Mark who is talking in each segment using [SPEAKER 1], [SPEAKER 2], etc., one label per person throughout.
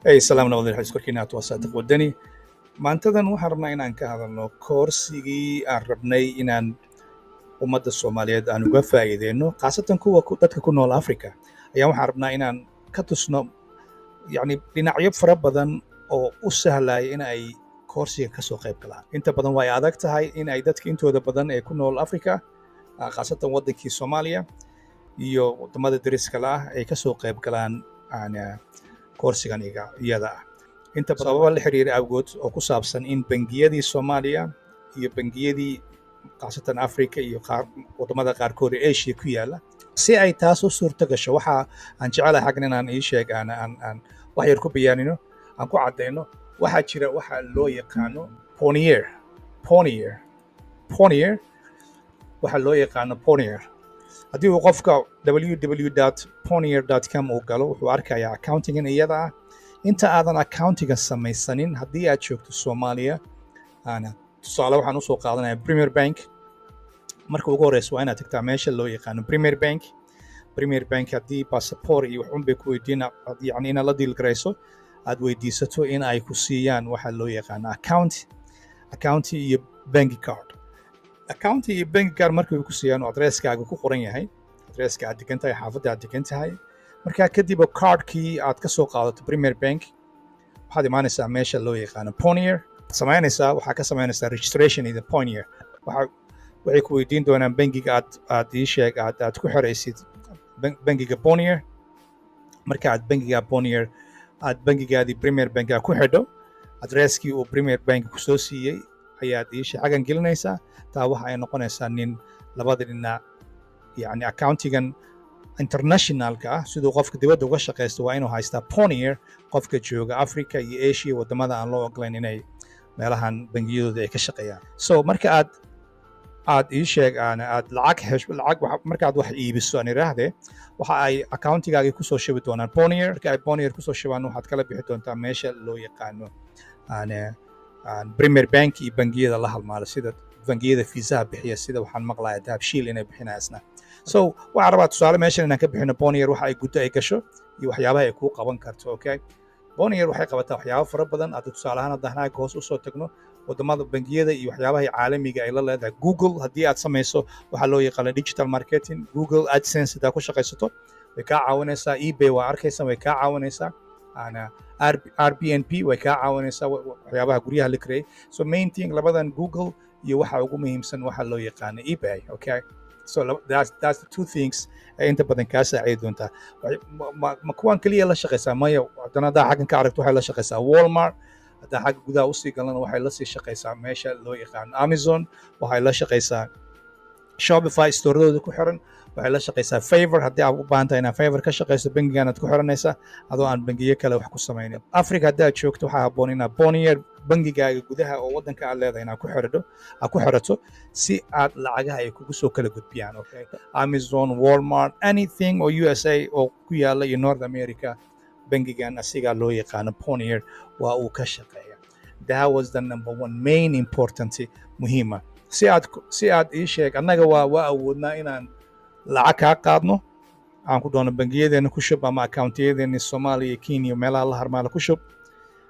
[SPEAKER 1] Salaam nabadgelyo xiskorkiina waa Saadiq Wadani. Maantadan waxaan rabnaa inaan ka hadalno koorsigii aan rabnay inaan ummadda Soomaaliyeed aan uga faa'iideyno, khaasatan kuwa dadka ku nool Afrika. Waxaan rabnaa inaan ka tusno dhinacyo fara badan oo u sahlaya in ay koorsiga ka soo qayb galaan. Inta badan way adag tahay in ay dadka intooda badan ee ku nool Afrika, khaasatan wadankii Soomaaliya iyo wadamada dariska ah ay ka soo qayb galaan Coursigan iyada ah. Inta badan sababa la xiriira awgood oo ku saabsan in bangiyadii Soomaaliya iyo bangiyadii khaasatan Afrika iyo wadamada qaarkood ee Asia ku yaala si ay taas u suurto gasho. Waxa aan jecelahay xaggan inaan ii sheeg aan wax yar ku bayaanino, aan ku cadeyno. Waxaa jira waxa loo yaqaano Payoneer waxa loo yaqaano Payoneer. haddii uu qofka www.payoneer.com uu galo wuxuu arkayaa accountingan iyada ah. Inta aadan accountingan samaysanin haddii aad joogto Soomaaliya, tusaale waxaan usoo qaadanayaa Premier Bank. Marka ugu horeysa waa inaad tagtaa meesha loo yaqaano Premier Bank haddii passport iyo waxun bay ku weydiin inaad la deal garayso, aad weydiisato in ay ku siiyaan waxa loo yaqaano account iyo bank card. Account iyo bank card markay ku siiyaan addresskaaga ku qoran yahay, addresska aad degan tahay, xaafadda aad degan tahay. Markaa kadib cardkii aad ka soo qaadato Premier Bank, waxaad imaanaysaa meesha loo yaqaano Payoneer. Waxaa ka samaynaysaa registration in Payoneer. Waxay ku weydiin doonaan bangiga aad ii sheeg aad ku xiraysid bangiga Payoneer. Marka aad bangiga Payoneer aad bangigaadii Premier Bank ku xidho, addresskii uu Premier Bank ku soo siiyey ayaad ii sheeg xagan gelinaysaa. taa waxa ay noqonaysaa nin labada dhinac accountigan internationalka ah. Siduu qofka dibadda uga shaqaysto waa inuu haystaa Payoneer. Qofka jooga Afrika iyo Asia wadamada aan loo ogolayn inay meelahan bangiyadooda ay ka shaqeeyaan. So marka aad ii sheeg aad lacag markaad wax iibiso aan iraahdee, waxa ay accountigaagii kusoo shubi doonaan Payoneer. Marka ay Payoneer kusoo shubaan waxaad kala bixi doontaa meesha loo yaqaano Premier Bank iyo bangiyada la halmaala sida bangiyada fiisaha bixiya, sida waxaan maqlayaa Dropshipping inay bixinaysna. So waxaan rabaa tusaale meeshan inaan ka bixino Payoneer waxa ay guddo ay gasho iyo waxyaabaha ay kuu qaban karto. Okay, Payoneer waxay qabataa waxyaabo fara badan. Aad tusaale ahaan dahnaaga hoos u soo tagno wadamada bangiyada iyo waxyaabaha caalamiga ay la leedahay. Google haddii aad samayso waxa loo yaqaan digital marketing, Google AdSense hadaa ku shaqaysato way kaa caawinaysaa. eBay waa arkaysaa way kaa caawinaysaa. Airbnb way kaa caawinaysaa waxyaabaha guryaha la kareeyay. So main thing labadan Google iyo waxa ugu muhiimsan waxa loo yaqaano eBay. Okay, so that's the two things ay inta badan kaa saaciidi doontaa. Ma kuwan kaliya la shaqaysaa? Maya, haddana haddaa xaggan ka aragto waxay la shaqaysaa Walmart. haddaa xagga gudaha usii galana waxay la sii shaqaysaa meesha loo yaqaano Amazon. Waxay la shaqaysaa Shopify storedooda ku xiran. waxay la shaqaysaa Favor. haddii aad u baahan tahay inaad Favor ka shaqayso bangigan aad ku xiranaysaa adoo aan bangiyo kale wax ku samaynin. Afrika haddaad joogto waxaa habboon inaad Payoneer bangigaaga gudaha oo waddanka aad leedahay inaad ku xirato si aad lacagaha ay kugu soo kala gudbiyaan. Okay, Amazon, Walmart, anything oo USA oo ku yaala iyo North America, bangigan asigaa loo yaqaano Payoneer waa uu ka shaqeeya. That was the number one main important muhiima. si aad ii sheeg annaga waa awoodnaa inaan lacag kaa qaadno, aan ku doono bangiyadeena ku shub ama accountiyadeena Soomaaliya, Kenya, meelaha la harmaala ku shub.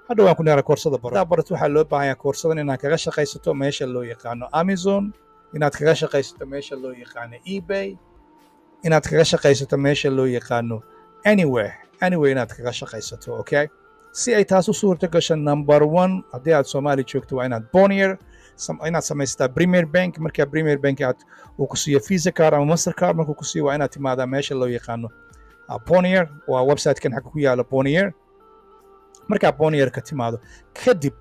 [SPEAKER 1] hadhow aan ku neera koorsada barato. waxaa loo baahan yahay koorsadan inaad kaga shaqaysato meesha loo yaqaano Amazon, inaad kaga shaqaysato meesha loo yaqaano eBay, inaad kaga shaqaysato meesha loo yaqaano anywhere inaad kaga shaqaysato. Okay, si ay taas u suurto gasho, number one haddii aad Soomaali joogto waa inaad Payoneer inaad samaysataa Premier Bank. markaa Premier Bank uu ku siiyo Visa card ama MasterCard markuu ku siiyo waa inaad timaadaa meesha loo yaqaano Payoneer. waa website-kan xagga ku yaala Payoneer. markaa Payoneer ka timaado kadib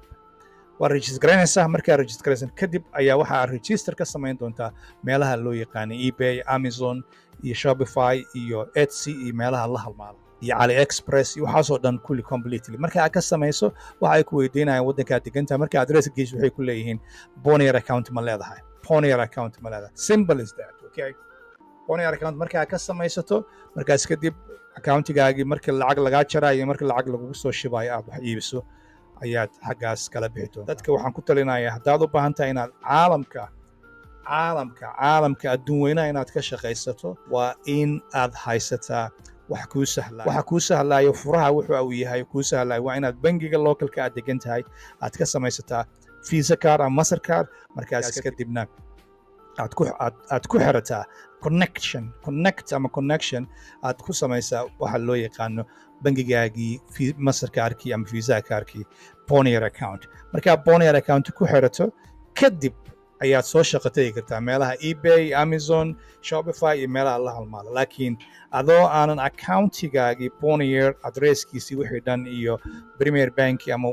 [SPEAKER 1] waa register garanaysaa. markaa register garaysan kadib ayaa waxaa register ka samayn doontaa meelaha loo yaqaano eBay, Amazon iyo Shopify iyo Etsy iyo meelaha la halmaala iyo AliExpress iyo waxaasoo dhan kulli completely. marka aad ka samayso waxa ay ku weydiinayaan waddankaad degantahay. marka address geyso waxay ku leeyihiin Payoneer account ma leedahay. Simple as that. Okay, Payoneer account marka aad ka samaysato, markaas kadib accountigaagii marka lacag lagaa jaraayo marka lacag lagugu soo shibayo aad wax iibiso ayaad xaggaas kala bixi doontaa. dadka waxaan ku talinayaa haddaad u baahan tahay inaad caalamka adduun weynaha inaad ka shaqaysato waa in aad haysataa waxa kuu sahlayo furaha wuxuu uu yahay kuu sahlayo waa inaad bangiga localka aad degan tahay aad ka samaysataa Visa card ama MasterCard markaas kadibna aad ku xirataa connection aad ku samaysaa waxa loo yaqaano bangigaagii MasterCardkii ama Visa cardkii Payoneer account markaa Payoneer account ku xirato kadib ayaad soo shaqo tagi kartaa meelaha eBay, Amazon, Shopify iyo meelaha la halmaalo laakiin adoo aanan accountigaagii Payoneer adresskiisii wixii dhan iyo Premier Bank ama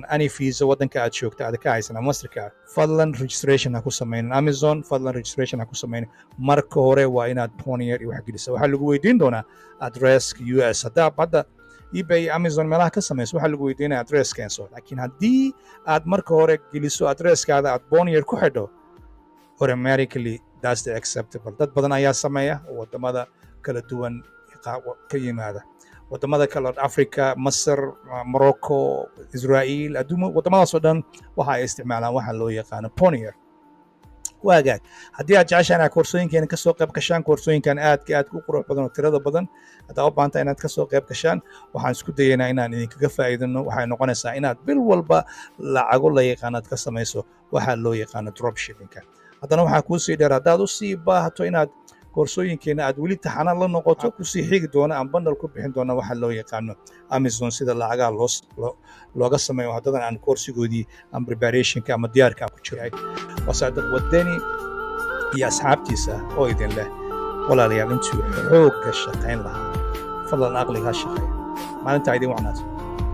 [SPEAKER 1] any Visa wadanka aad joogta aad ka haysan MasterCard fadlan registration ha ku sameyn Amazon fadlan registration ha ku sameyn marka hore waa inaad Payoneer iyo wax gelisaa waxa lagu weydiin doonaa adresska US hadda eBay Amazon meelaha ka samayso waxa lagu weydiinaya address keenso laakiin haddii aad marka hore geliso addresskaada aad Payoneer ku xidho automatically that's the acceptable dad badan ayaa sameeya wadamada kala duwan ka yimaada wadamada kale Africa Masar Morocco Israel wadamadaas oo dhan waxa ay isticmaalaan waxa loo yaqaan Payoneer waagaag haddii aad jeceshahay koorsooyinkeena ka soo qayb gashaan koorsooyinkan aad u qurux badan oo tirada badan hadaa u baahantaa inaad ka soo qayb gashaan waxaan isku dayaynaa inaan idinkaga faa'iidano waxay noqonaysaa inaad bil walba lacago la yaqaanaad ka samayso waxa loo yaqaano dropshippingka haddana waxaa kuu sii dheer haddaad u sii baahato inaad koorsooyinkeena aad weli taxanaan la noqoto ku sii xigi doona aan bundle ku bixin doona waxa loo yaqaano Amazon sida lacagaha looga sameeyo haddadan aan koorsigoodii aan preparationka ama diyaarka ku jiray wasaadaq wadani iyo asxaabtiisa oo idin leh walaalayaal intuu xoog ka shaqayn lahaa fadlan aqliga shaqeeya maalinta idin wacnaato